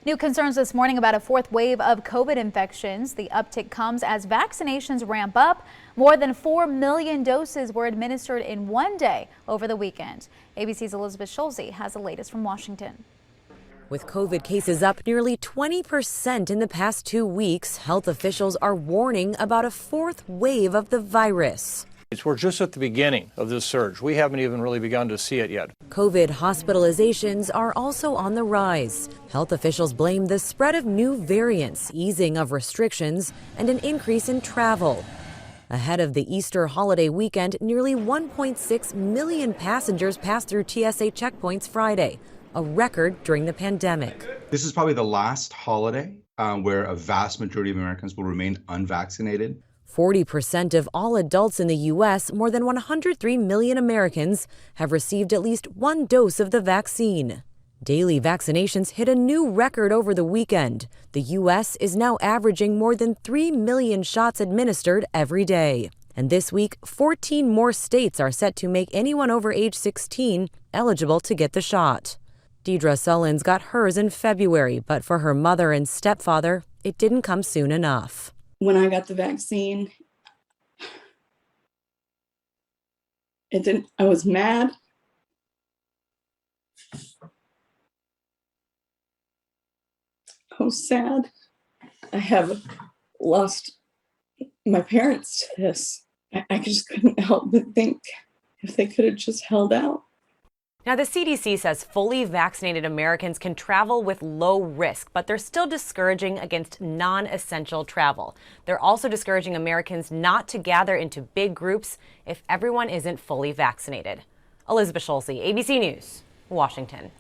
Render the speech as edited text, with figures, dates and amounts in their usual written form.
New concerns this morning about a fourth wave of COVID infections. The uptick comes as vaccinations ramp up. More than 4 million doses were administered in one day over the weekend. ABC's Elizabeth Schulze has the latest from Washington. With COVID cases up nearly 20% in the past 2 weeks, health officials are warning about a fourth wave of the virus. We're just at the beginning of this surge. We haven't even really begun to see it yet. COVID hospitalizations are also on the rise. Health officials blame the spread of new variants, easing of restrictions, and an increase in travel. Ahead of the Easter holiday weekend, nearly 1.6 million passengers passed through TSA checkpoints Friday, a record during the pandemic. This is probably the last holiday where a vast majority of Americans will remain unvaccinated. 40% of all adults in the U.S., more than 103 million Americans, have received at least one dose of the vaccine. Daily vaccinations hit a new record over the weekend. The U.S. is now averaging more than 3 million shots administered every day. And this week, 14 more states are set to make anyone over age 16 eligible to get the shot. Deidre Sullins got hers in February, but for her mother and stepfather, it didn't come soon enough. When I got the vaccine, I was mad. I was sad. I have lost my parents to this. I just couldn't help but think if they could have just held out. Now, the CDC says fully vaccinated Americans can travel with low risk, but they're still discouraging against non-essential travel. They're also discouraging Americans not to gather into big groups if everyone isn't fully vaccinated. Elizabeth Schulze, ABC News, Washington.